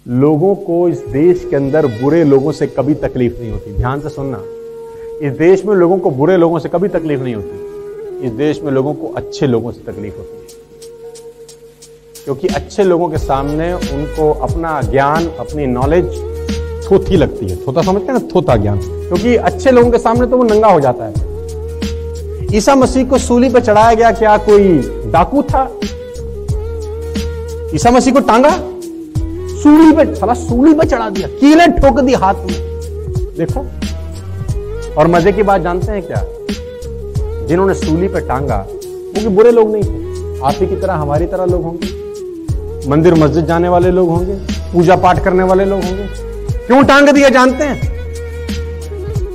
लोगों को इस देश के अंदर बुरे लोगों से कभी तकलीफ नहीं होती। ध्यान से सुनना, इस देश में लोगों को बुरे लोगों से कभी तकलीफ नहीं होती। इस देश में लोगों को अच्छे लोगों से तकलीफ होती है, क्योंकि अच्छे लोगों के सामने उनको अपना ज्ञान, अपनी नॉलेज थोथी लगती है। थोथा समझते हैं ना, थोथा ज्ञान। क्योंकि अच्छे लोगों के सामने तो वो नंगा हो जाता है। ईसा मसीह को सूली पे चढ़ाया गया, क्या कोई डाकू था? ईसा मसीह को टांगा, सूली पे, साला सूली पे चढ़ा दिया, कीलें ठोक दी हाथ में। देखो, और मजे की बात जानते हैं क्या? जिन्होंने सूली पे टांगा वो भी बुरे लोग नहीं थे। आप ही की तरह, हमारी तरह लोग होंगे, मंदिर मस्जिद जाने वाले लोग होंगे, पूजा पाठ करने वाले लोग होंगे। क्यों टांग दिया जानते हैं?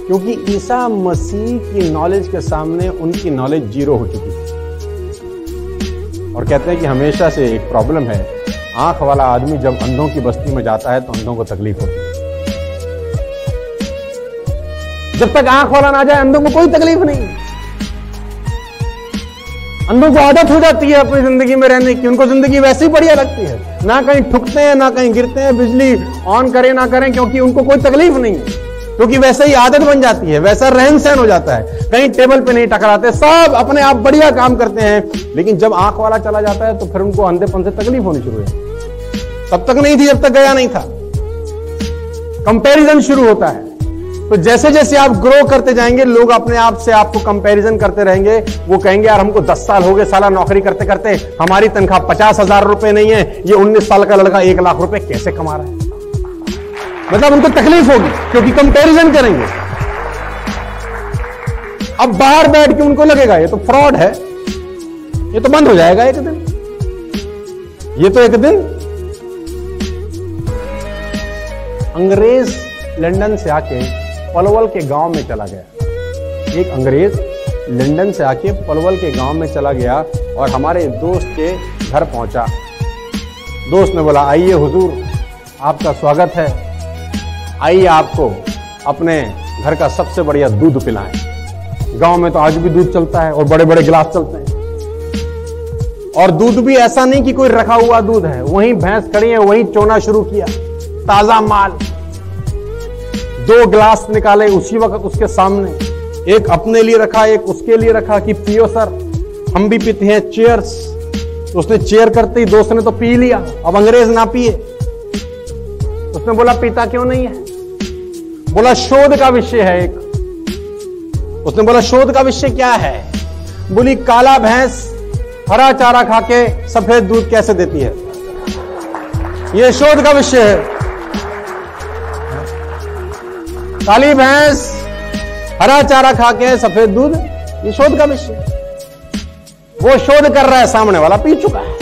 क्योंकि ईसा मसीह की नॉलेज के सामने उनकी नॉलेज जीरो हो चुकी थी। और कहते हैं कि हमेशा से एक प्रॉब्लम है, आंख वाला आदमी जब अंधों की बस्ती में जाता है तो अंधों को तकलीफ होती है। जब तक आंख वाला ना जाए अंधों को कोई तकलीफ नहीं। अंधों को आदत हो जाती है अपनी जिंदगी में रहने की, उनको जिंदगी वैसे ही बढ़िया लगती है, ना कहीं ठुकते हैं ना कहीं गिरते हैं, बिजली ऑन करें ना करें, क्योंकि उनको कोई तकलीफ नहीं है, क्योंकि वैसे ही आदत बन जाती है, वैसा रहन सहन हो जाता है। कहीं टेबल पे नहीं टकराते, सब अपने आप बढ़िया काम करते हैं। लेकिन जब आंख वाला चला जाता है तो फिर उनको अंधेपन से तकलीफ होनी शुरू है। तब तक नहीं थी जब तक गया नहीं था। कंपैरिजन शुरू होता है। तो जैसे जैसे आप ग्रो करते जाएंगे, लोग अपने आप से आपको कंपैरिजन करते रहेंगे। वो कहेंगे यार हमको 10 साल हो गए साला नौकरी करते करते, हमारी तनख्वाह 50,000 रुपए नहीं है, ये 19 साल का लड़का 1 लाख रुपए कैसे कमा रहा है। मतलब उनको तकलीफ होगी, क्योंकि कंपैरिजन करेंगे। अब बाहर बैठ के उनको लगेगा ये तो फ्रॉड है, ये तो बंद हो जाएगा एक दिन, ये तो एक दिन। अंग्रेज लंदन से आके पलवल के गांव में चला गया। एक अंग्रेज लंदन से आके पलवल के गांव में चला गया और हमारे दोस्त के घर पहुंचा। दोस्त ने बोला आइए हुजूर, आपका स्वागत है, आइए आपको अपने घर का सबसे बढ़िया दूध पिलाएं। गांव में तो आज भी दूध चलता है और बड़े बड़े गिलास चलते हैं। और दूध भी ऐसा नहीं कि कोई रखा हुआ दूध है, वहीं भैंस खड़ी है, वहीं चोना शुरू किया, ताजा माल। 2 गिलास निकाले उसी वक्त उसके सामने, एक अपने लिए रखा, एक उसके लिए रखा कि पियो सर, हम भी पीते हैं, चीयर्स। तो उसने चेयर करते ही दोस्त ने तो पी लिया, अब अंग्रेज ना पिए। उसने बोला पीता क्यों नहीं है? बोला शोध का विषय है एक। उसने बोला शोध का विषय क्या है? बोली काला भैंस हरा चारा खा के सफेद दूध कैसे देती है, यह शोध का विषय है। काली भैंस हरा चारा खा के सफेद दूध, ये शोध का विषय। वो शोध कर रहा है, सामने वाला पी चुका है।